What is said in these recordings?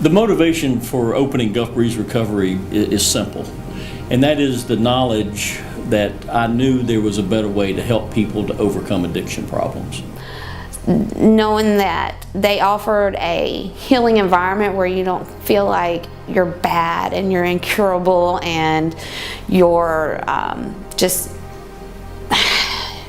The motivation for opening Gulf Breeze Recovery is simple, and that is the knowledge that I knew there was a better way to help people to overcome addiction problems. Knowing that they offered a healing environment where you don't feel like you're bad and you're incurable and you're just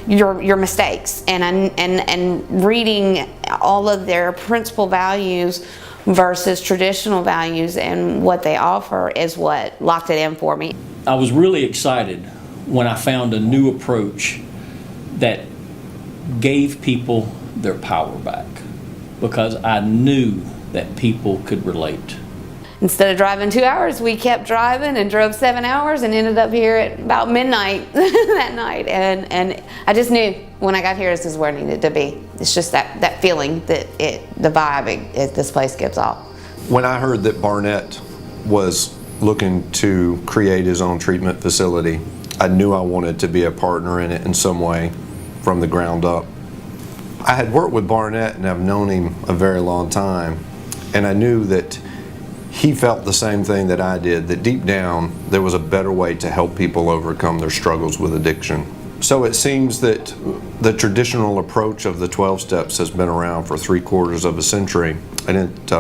your mistakes, and reading all of their principal values versus traditional values and what they offer is what locked it in for me. I was really excited when I found a new approach that gave people their power back, because I knew that people could relate. Instead of driving 2 hours, we kept driving and drove 7 hours and ended up here at about midnight that night. And I just knew when I got here this is where I needed to be. It's just that feeling that the vibe this place gives off. When I heard that Barnett was looking to create his own treatment facility, I knew I wanted to be a partner in it in some way from the ground up. I had worked with Barnett and I've known him a very long time, and I knew that he felt the same thing that I did, that deep down there was a better way to help people overcome their struggles with addiction. So it seems that the traditional approach of the 12 steps has been around for 3/4 of a century, and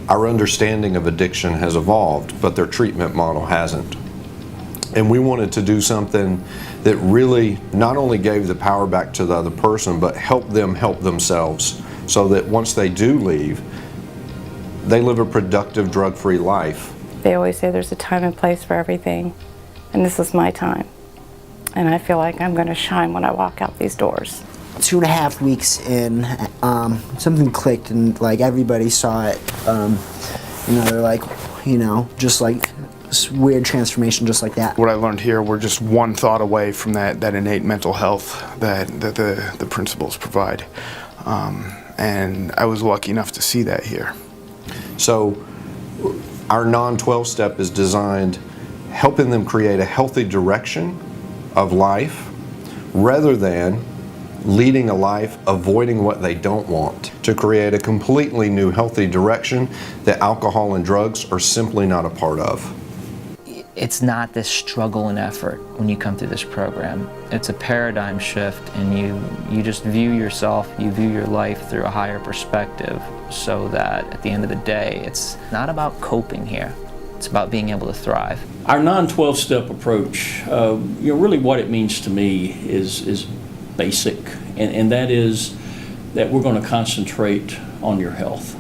our understanding of addiction has evolved, but their treatment model hasn't. And we wanted to do something that really not only gave the power back to the other person, but helped them help themselves, so that once they do leave, they live a productive, drug-free life. They always say there's a time and place for everything, and this is my time. And I feel like I'm going to shine when I walk out these doors. 2.5 weeks in, something clicked, and like everybody saw it. They're like, just like this weird transformation, just like that. What I learned here, we're just one thought away from that innate mental health that the principles provide, and I was lucky enough to see that here. So our non-12 step is designed helping them create a healthy direction of life rather than leading a life avoiding what they don't want, to create a completely new healthy direction that alcohol and drugs are simply not a part of. It's not this struggle and effort when you come through this program. It's a paradigm shift, and you just view yourself, you view your life through a higher perspective, so that at the end of the day, it's not about coping here. It's about being able to thrive. Our non-12 step approach, really what it means to me is basic, and that is that we're going to concentrate on your health.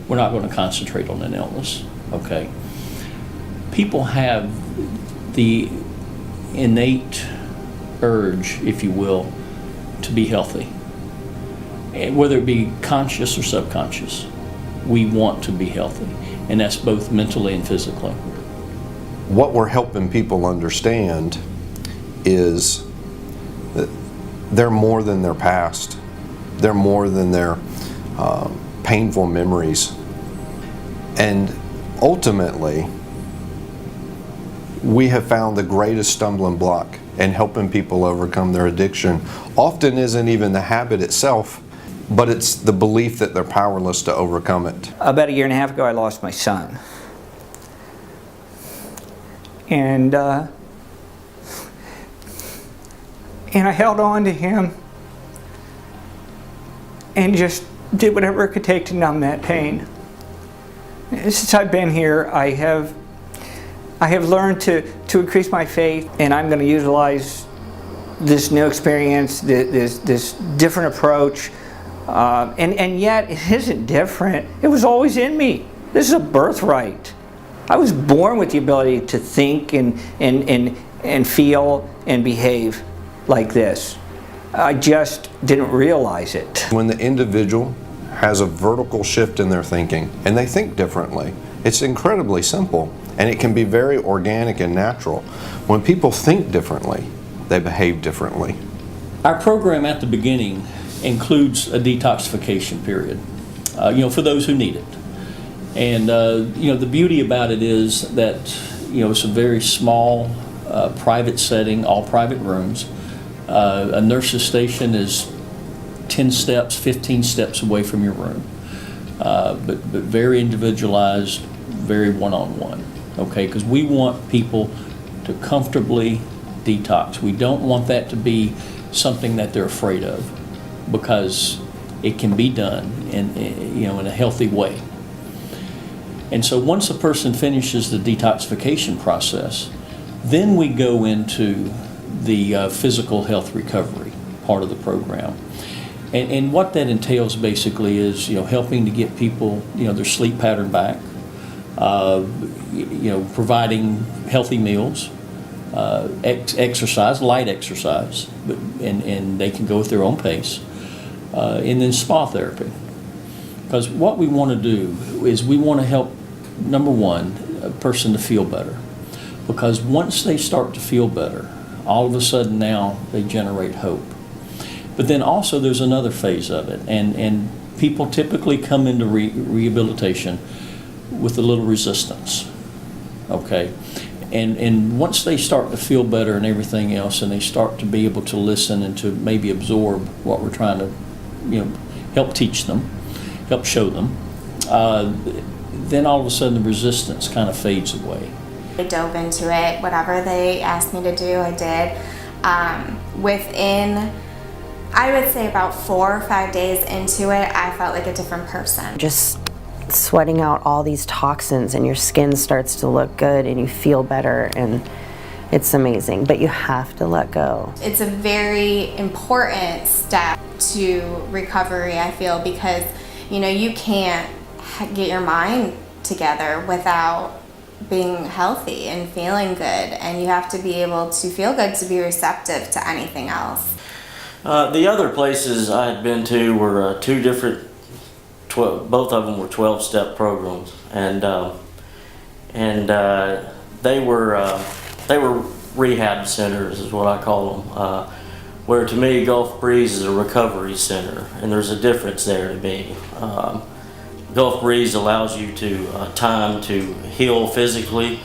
We're not going to concentrate on an illness, okay? People have the innate urge, if you will, to be healthy. And whether it be conscious or subconscious, we want to be healthy, and that's both mentally and physically. What we're helping people understand is that they're more than their past. They're more than their painful memories. And ultimately, we have found the greatest stumbling block in helping people overcome their addiction often isn't even the habit itself, but it's the belief that they're powerless to overcome it. About 1.5 years ago, I lost my son. And I held on to him and just did whatever it could take to numb that pain. Since I've been here, I have learned to increase my faith, and I'm going to utilize this new experience, this different approach, and yet it isn't different. It was always in me. This is a birthright. I was born with the ability to think and feel and behave like this. I just didn't realize it. When the individual has a vertical shift in their thinking and they think differently, it's incredibly simple, and it can be very organic and natural. When people think differently, they behave differently. Our program at the beginning includes a detoxification period, for those who need it. And the beauty about it is that it's a very small, private setting, all private rooms. A nurse's station is 10 steps, 15 steps away from your room. but very individualized, very one-on-one, okay? Because we want people to comfortably detox. We don't want that to be something that they're afraid of, because it can be done in a healthy way. And so once a person finishes the detoxification process, then we go into the physical health recovery part of the program. And what that entails basically is, helping to get people, their sleep pattern back, providing healthy meals, exercise, light exercise, and they can go at their own pace, and then spa therapy. Because what we want to do is we want to help, number one, a person to feel better. Because once they start to feel better, all of a sudden now they generate hope. But then also there's another phase of it, and people typically come into rehabilitation with a little resistance, okay? And once they start to feel better and everything else, and they start to be able to listen and to maybe absorb what we're trying to, help teach them, help show them, then all of a sudden the resistance kind of fades away. I dove into it. Whatever they asked me to do, I did. Within, I would say about 4 or 5 days into it, I felt like a different person. Just sweating out all these toxins, and your skin starts to look good and you feel better, and it's amazing. But you have to let go. It's a very important step to recovery, I feel, because you can't get your mind together without being healthy and feeling good, and you have to be able to feel good to be receptive to anything else. The other places I had been to were two different, both of them were 12-step programs, and they were rehab centers, is what I call them. Where to me, Gulf Breeze is a recovery center, and there's a difference there to me. Gulf Breeze allows you time to heal physically,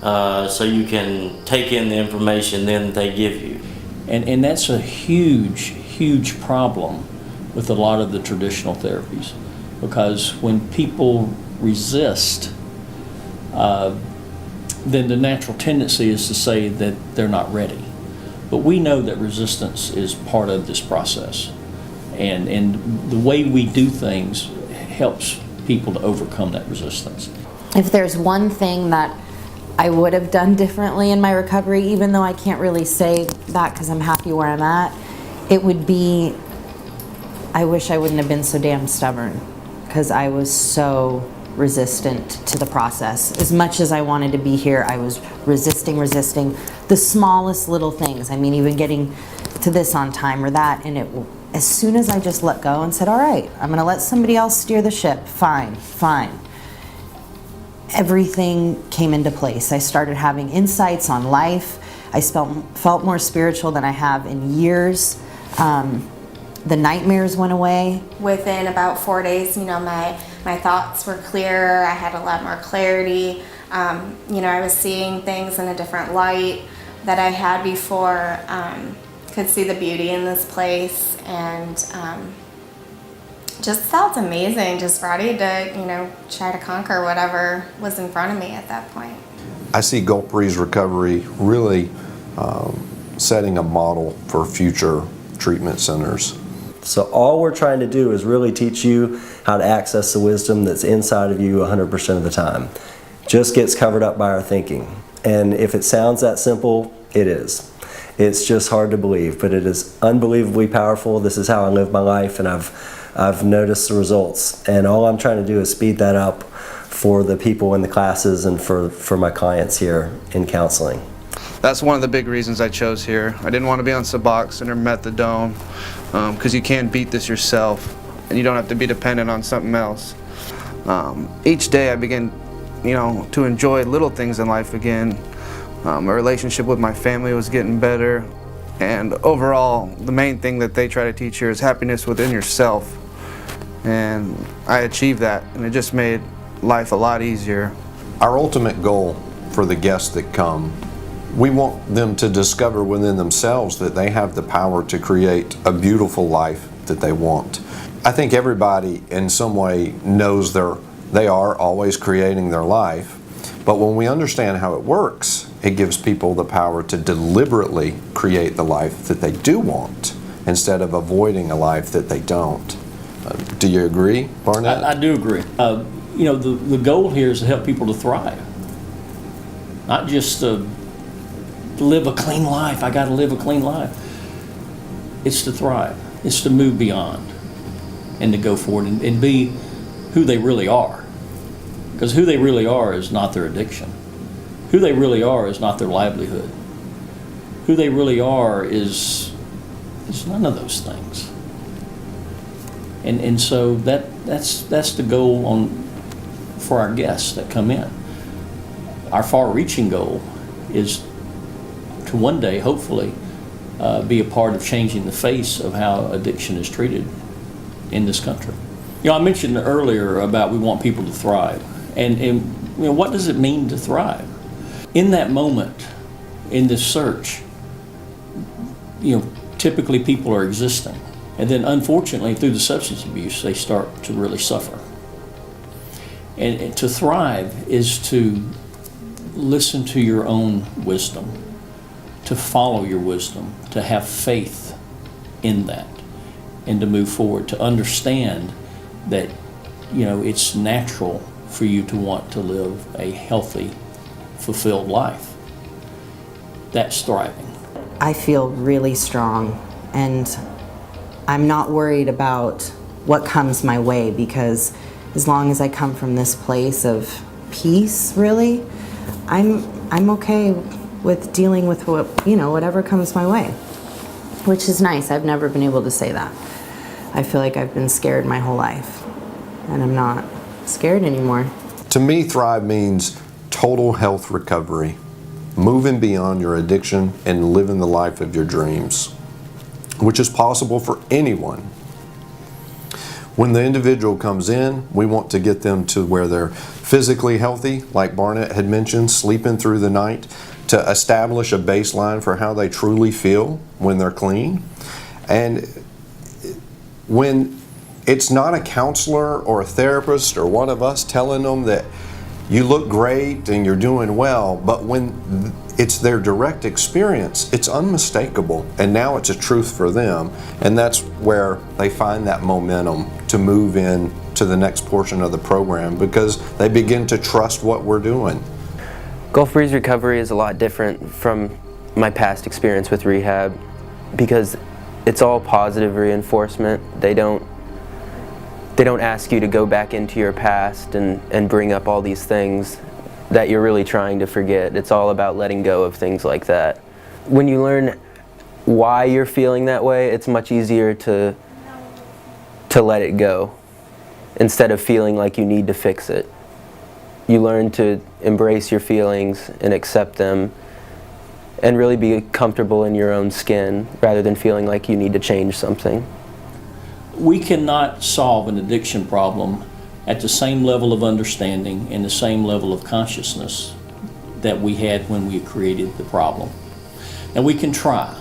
so you can take in the information then they give you. And that's a huge problem with a lot of the traditional therapies, because when people resist, then the natural tendency is to say that they're not ready. But we know that resistance is part of this process, and the way we do things helps people to overcome that resistance. If there's one thing that I would have done differently in my recovery, even though I can't really say that because I'm happy where I'm at, it would be, I wish I wouldn't have been so damn stubborn, because I was so resistant to the process. As much as I wanted to be here, I was resisting the smallest little things. I mean, even getting to this on time or that, and as soon as I just let go and said, all right, I'm gonna let somebody else steer the ship, fine. Everything came into place. I started having insights on life. I felt more spiritual than I have in years. The nightmares went away. Within about 4 days, my thoughts were clearer. I had a lot more clarity. I was seeing things in a different light that I had before. Could see the beauty in this place, and just felt amazing, just ready to, try to conquer whatever was in front of me at that point. I see Gulf Breeze Recovery really setting a model for future treatment centers. So all we're trying to do is really teach you how to access the wisdom that's inside of you 100% of the time. Just gets covered up by our thinking. And if it sounds that simple, it is. It's just hard to believe, but it is unbelievably powerful. This is how I live my life, and I've noticed the results. And all I'm trying to do is speed that up for the people in the classes and for my clients here in counseling. That's one of the big reasons I chose here. I didn't want to be on Suboxone or methadone, because you can beat this yourself, and you don't have to be dependent on something else. Each day I begin, to enjoy little things in life again. My relationship with my family was getting better, and overall, the main thing that they try to teach here is happiness within yourself. And I achieved that, and it just made life a lot easier. Our ultimate goal for the guests that come, we want them to discover within themselves that they have the power to create a beautiful life that they want. I think everybody in some way knows they are always creating their life, but when we understand how it works, it gives people the power to deliberately create the life that they do want instead of avoiding a life that they don't. Do you agree, Barnett? I do agree. The goal here is to help people to thrive, not just to live a clean life. I got to live a clean life. It's to thrive. It's to move beyond and to go forward and be who they really are. Because who they really are is not their addiction. Who they really are is not their livelihood. Who they really are is none of those things. And so that's the goal for our guests that come in. Our far-reaching goal is to one day, hopefully, be a part of changing the face of how addiction is treated in this country. I mentioned earlier about we want people to thrive. And what does it mean to thrive? In that moment, in this search, typically people are existing. And then unfortunately, through the substance abuse, they start to really suffer. And to thrive is to listen to your own wisdom, to follow your wisdom, to have faith in that, and to move forward, to understand that, it's natural for you to want to live a healthy, fulfilled life. That's thriving. I feel really strong, and I'm not worried about what comes my way, because as long as I come from this place of peace, really, I'm okay with dealing with whatever comes my way, which is nice. I've never been able to say that. I feel like I've been scared my whole life, and I'm not scared anymore. To me, thrive means total health recovery, moving beyond your addiction and living the life of your dreams, which is possible for anyone. When the individual comes in, we want to get them to where they're physically healthy, like Barnett had mentioned, sleeping through the night, to establish a baseline for how they truly feel when they're clean. And when it's not a counselor or a therapist or one of us telling them that you look great and you're doing well, but when it's their direct experience, it's unmistakable, and now it's a truth for them, and that's where they find that momentum to move in to the next portion of the program, because they begin to trust what we're doing. Gulf Breeze recovery is a lot different from my past experience with rehab, because it's all positive reinforcement. They don't ask you to go back into your past and bring up all these things that you're really trying to forget. It's all about letting go of things like that. When you learn why you're feeling that way, it's much easier to let it go instead of feeling like you need to fix it. You learn to embrace your feelings and accept them and really be comfortable in your own skin rather than feeling like you need to change something. We cannot solve an addiction problem at the same level of understanding and the same level of consciousness that we had when we created the problem. And we can try.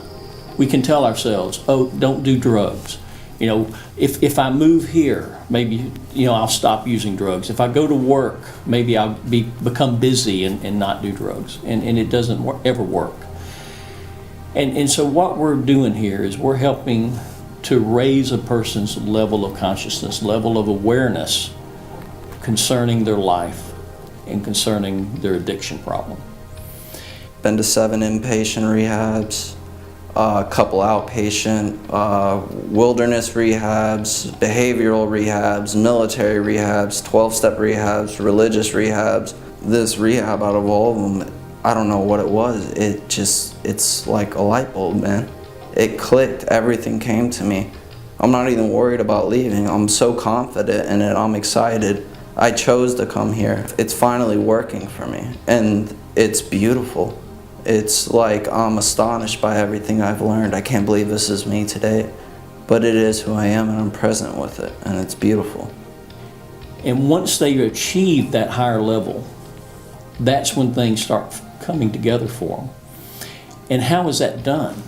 We can tell ourselves, oh, don't do drugs. If I move here, maybe I'll stop using drugs. If I go to work, maybe I'll become busy and not do drugs. And it doesn't ever work. And so what we're doing here is we're helping to raise a person's level of consciousness, level of awareness concerning their life and concerning their addiction problem. Been to 7 inpatient rehabs, a couple outpatient, wilderness rehabs, behavioral rehabs, military rehabs, 12-step rehabs, religious rehabs. This rehab, out of all of them, I don't know what it was. It's like a light bulb, man. It clicked, everything came to me. I'm not even worried about leaving. I'm so confident in it, I'm excited. I chose to come here. It's finally working for me, and it's beautiful. It's like I'm astonished by everything I've learned. I can't believe this is me today, but it is who I am, and I'm present with it, and it's beautiful. And once they achieve that higher level, that's when things start coming together for them. And how is that done?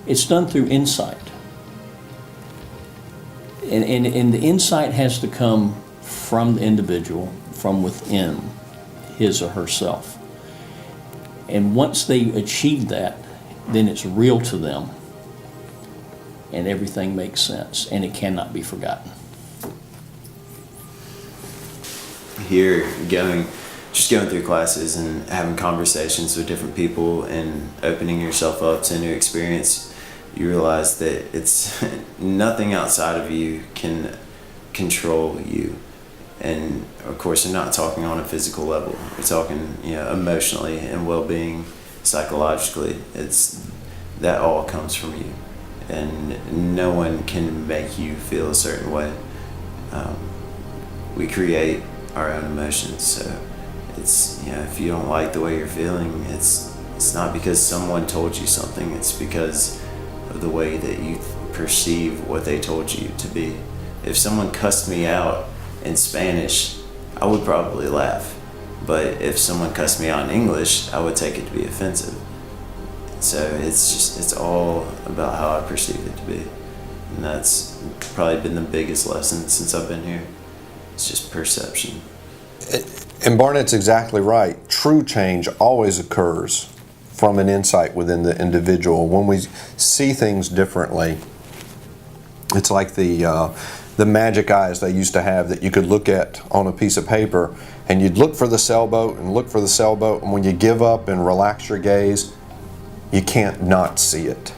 It's done through insight. And the insight has to come from the individual, from within his or herself. And once they achieve that, then it's real to them, and everything makes sense, and it cannot be forgotten. Here, just going through classes and having conversations with different people and opening yourself up to a new experience, you realize that it's nothing outside of you can control you. And of course, we're not talking on a physical level. We're talking, emotionally and well-being, psychologically. That all comes from you, and no one can make you feel a certain way. We create our own emotions, so it's if you don't like the way you're feeling, it's not because someone told you something. It's because of the way that you perceive what they told you to be. If someone cussed me out in Spanish, I would probably laugh. But if someone cussed me out in English, I would take it to be offensive. So it's all about how I perceive it to be. And that's probably been the biggest lesson since I've been here. It's just perception. And Barnett's exactly right. True change always occurs from an insight within the individual. When we see things differently, it's like the magic eyes they used to have that you could look at on a piece of paper, and you'd look for the sailboat and look for the sailboat, and when you give up and relax your gaze, you can't not see it.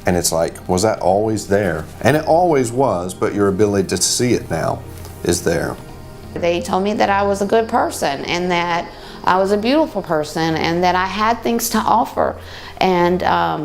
And it's like, was that always there? And it always was, but your ability to see it now is there. They told me that I was a good person, and that I was a beautiful person, and that I had things to offer. And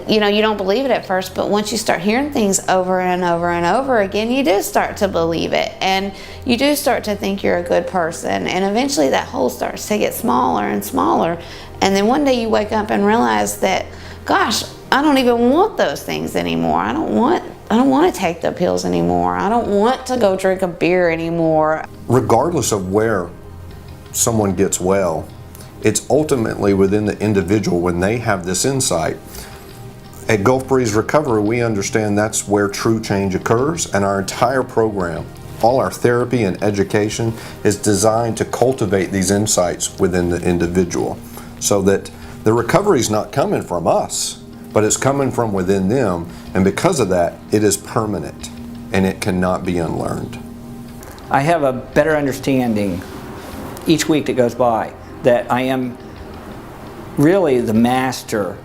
you don't believe it at first, but once you start hearing things over and over and over again, you do start to believe it, and you do start to think you're a good person, and eventually that hole starts to get smaller and smaller. And then one day you wake up and realize that, gosh, I don't even want those things anymore. I don't want to take the pills anymore. I don't want to go drink a beer anymore. Regardless of where someone gets well, it's ultimately within the individual when they have this insight. At Gulf Breeze Recovery, we understand that's where true change occurs, and our entire program, all our therapy and education, is designed to cultivate these insights within the individual, so that the recovery is not coming from us, but it's coming from within them, and because of that, it is permanent, and it cannot be unlearned. I have a better understanding each week that goes by that I am really the master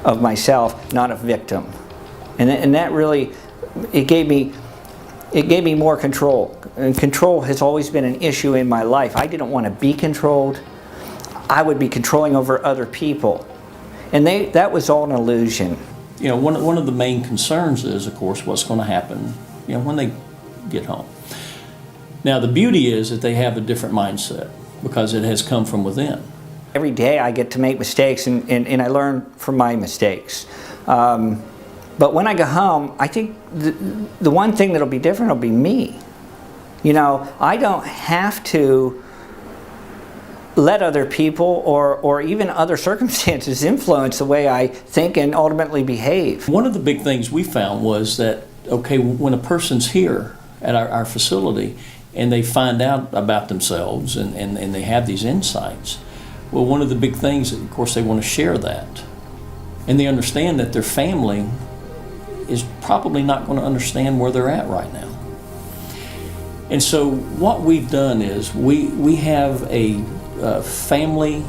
of myself, not a victim. And that really, it gave me more control. And control has always been an issue in my life. I didn't want to be controlled. I would be controlling over other people. And that was all an illusion. One of the main concerns is, of course, what's going to happen, when they get home. Now, the beauty is that they have a different mindset because it has come from within. Every day I get to make mistakes, and I learn from my mistakes. But when I go home, I think the one thing that'll be different will be me. I don't have to let other people or even other circumstances influence the way I think and ultimately behave. One of the big things we found was that, okay, when a person's here at our facility and they find out about themselves and they have these insights, well, one of the big things, of course, they want to share that. And they understand that their family is probably not going to understand where they're at right now. And so what we've done is we have a family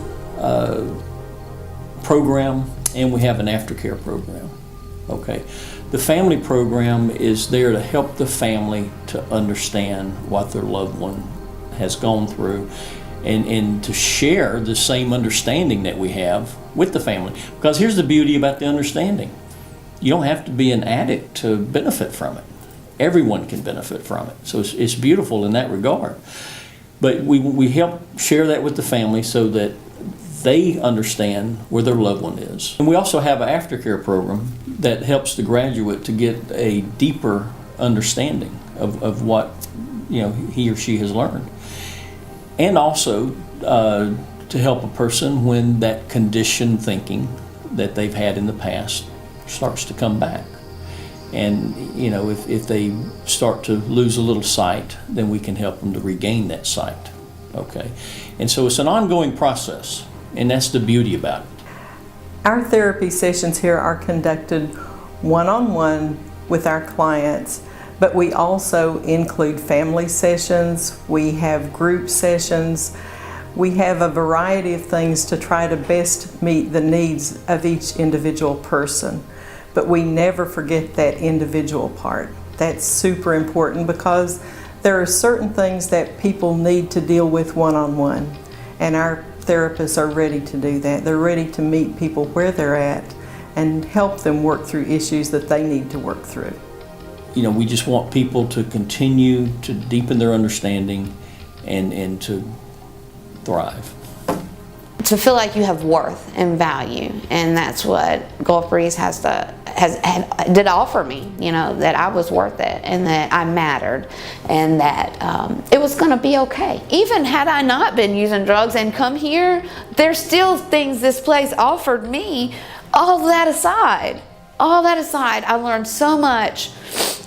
program, and we have an aftercare program. Okay, the family program is there to help the family to understand what their loved one has gone through, and to share the same understanding that we have with the family. Because here's the beauty about the understanding: you don't have to be an addict to benefit from it. Everyone can benefit from it. So it's beautiful in that regard. But we help share that with the family so that they understand where their loved one is. And we also have an aftercare program that helps the graduate to get a deeper understanding of what he or she has learned. And also to help a person when that conditioned thinking that they've had in the past starts to come back. And you know, if they start to lose a little sight, then we can help them to regain that sight. Okay, and so it's an ongoing process, and that's the beauty about it. Our therapy sessions here are conducted one-on-one with our clients, but we also include family sessions, we have group sessions, we have a variety of things to try to best meet the needs of each individual person. But we never forget that individual part. That's super important because there are certain things that people need to deal with one-on-one, and our therapists are ready to do that. They're ready to meet people where they're at and help them work through issues that they need to work through. You know, we just want people to continue to deepen their understanding and to thrive. To feel like you have worth and value, and that's what Gulf Breeze did offer me. You know, that I was worth it, and that I mattered, and that it was going to be okay. Even had I not been using drugs and come here, there's still things this place offered me. All that aside, I learned so much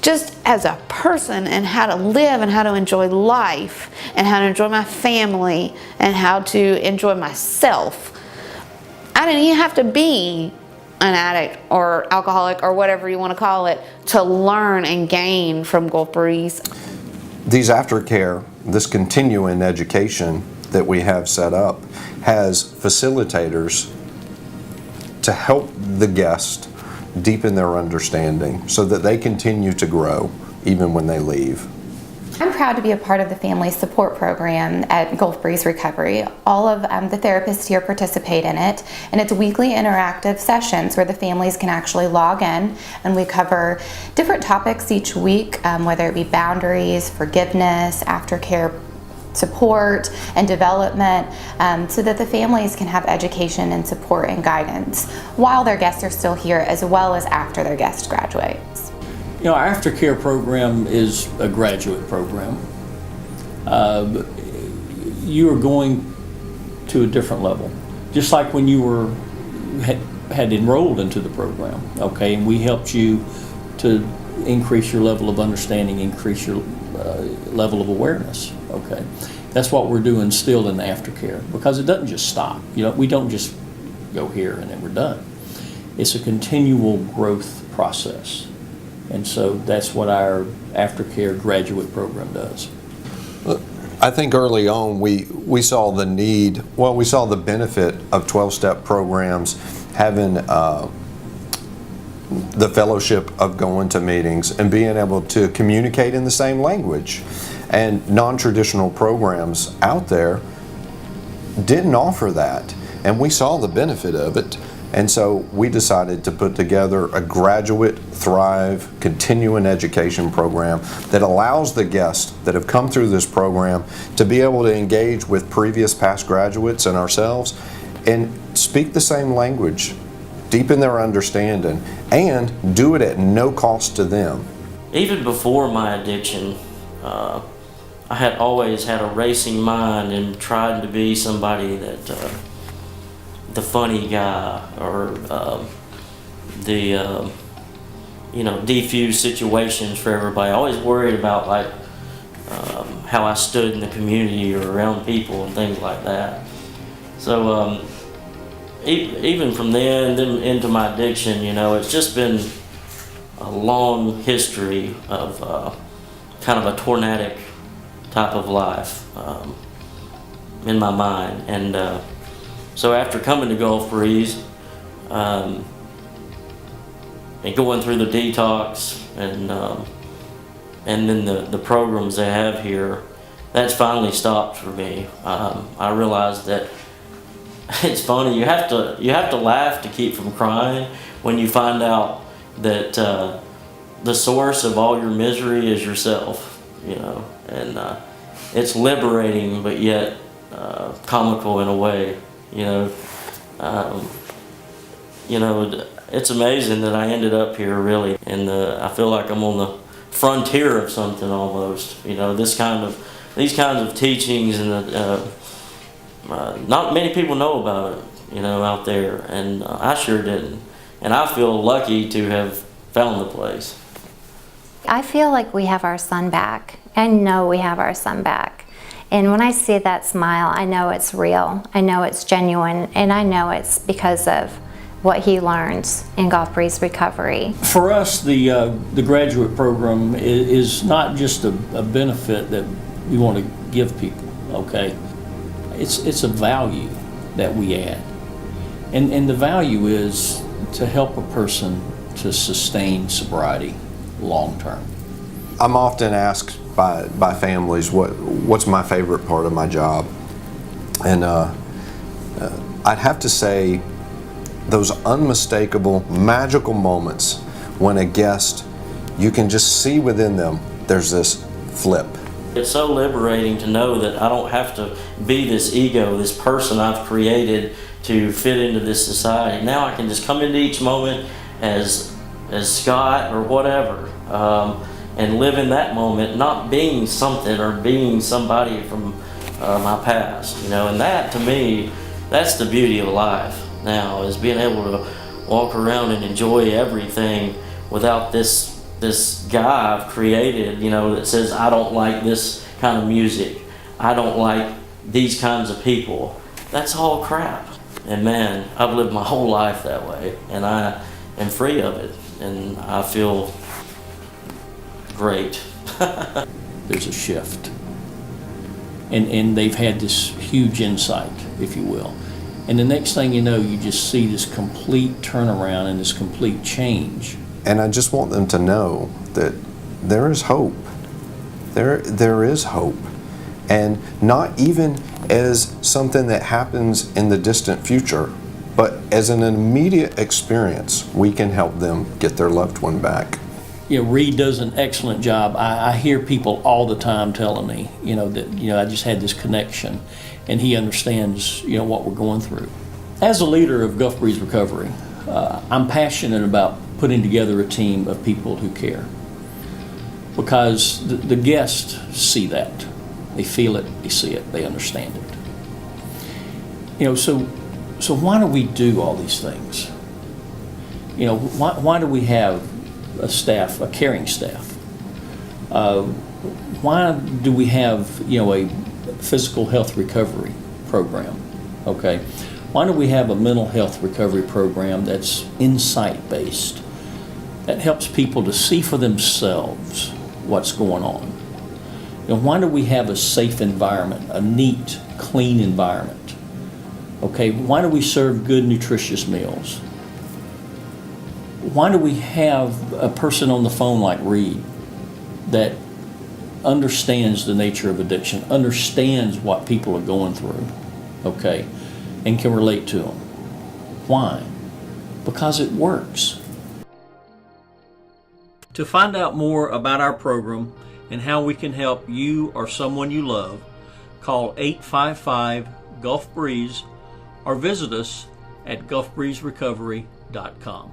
just as a person, and how to live and how to enjoy life and how to enjoy my family and how to enjoy myself. I didn't even have to be an addict or alcoholic or whatever you want to call it to learn and gain from Gulf Breeze. These aftercare, this continuing education that we have set up has facilitators to help the guest deepen their understanding so that they continue to grow even when they leave. I'm proud to be a part of the family support program at Gulf Breeze Recovery. All of the therapists here participate in it, and it's weekly interactive sessions where the families can actually log in, and we cover different topics each week, whether it be boundaries, forgiveness, aftercare support and development, so that the families can have education and support and guidance while their guests are still here, as well as after their guest graduates. You know, our aftercare program is a graduate program. You are going to a different level, just like when you had enrolled into the program, okay, and we helped you to increase your level of understanding, increase your level of awareness, okay. That's what we're doing still in the aftercare, because it doesn't just stop. You know, we don't just go here and then we're done. It's a continual growth process, and so that's what our aftercare graduate program does. I think early on we saw the need, well, we saw the benefit of 12-step programs having the fellowship of going to meetings and being able to communicate in the same language. And non-traditional programs out there didn't offer that, and we saw the benefit of it. And so we decided to put together a graduate Thrive continuing education program that allows the guests that have come through this program to be able to engage with previous past graduates and ourselves and speak the same language, deepen their understanding, and do it at no cost to them. Even before my addiction, I had always had a racing mind and tried to be somebody that the funny guy, or defuse situations for everybody. I always worried about how I stood in the community or around people and things like that. So even from then into my addiction, you know, it's just been a long history of kind of a tornadic type of life in my mind. And so after coming to Gulf Breeze and going through the detox and then the programs they have here, that's finally stopped for me. I realized that it's funny, you have to laugh to keep from crying when you find out that the source of all your misery is yourself, you know, and it's liberating, but yet comical in a way, you know. It's amazing that I ended up here, really, and I feel like I'm on the frontier of something almost, you know. These kinds of teachings, and not many people know about it, you know, out there, and I sure didn't, and I feel lucky to have found the place. I feel like we have our son back. I know we have our son back. And when I see that smile, I know it's real. I know it's genuine, and I know it's because of what he learns in Gulf Breeze Recovery. For us, the graduate program is not just a benefit that we want to give people, okay? It's a value that we add. And the value is to help a person to sustain sobriety long term. I'm often asked by families what's my favorite part of my job, and I'd have to say those unmistakable, magical moments when a guest, you can just see within them there's this flip. It's so liberating to know that I don't have to be this ego, this person I've created to fit into this society. Now I can just come into each moment as Scott or whatever, and live in that moment, not being something or being somebody from my past, you know. And that, to me, that's the beauty of life now, is being able to walk around and enjoy everything without this guy I've created, you know, that says I don't like this kind of music, I don't like these kinds of people. That's all crap. And man, I've lived my whole life that way, and I am free of it, and I feel great. There's a shift. And they've had this huge insight, if you will. And the next thing you know, you just see this complete turnaround and this complete change. And I just want them to know that there is hope. There is hope. And not even as something that happens in the distant future, but as an immediate experience, we can help them get their loved one back. You know, Reed does an excellent job. I hear people all the time telling me, you know, that, you know, I just had this connection, and he understands, you know, what we're going through. As a leader of Gulf Breeze Recovery, I'm passionate about putting together a team of people who care, because the guests see that. They feel it, they see it, they understand it. You know, so why do we do all these things? You know, why do we have a staff, a caring staff? Why do we have, you know, a physical health recovery program? Okay. Why do we have a mental health recovery program that's insight-based, that helps people to see for themselves what's going on? You know, why do we have a safe environment, a neat, clean environment? Okay, why do we serve good, nutritious meals? Why do we have a person on the phone like Reed that understands the nature of addiction, understands what people are going through, okay, and can relate to them? Why? Because it works. To find out more about our program and how we can help you or someone you love, call 855-GULF-BREEZE or visit us at gulfbreezerecovery.com.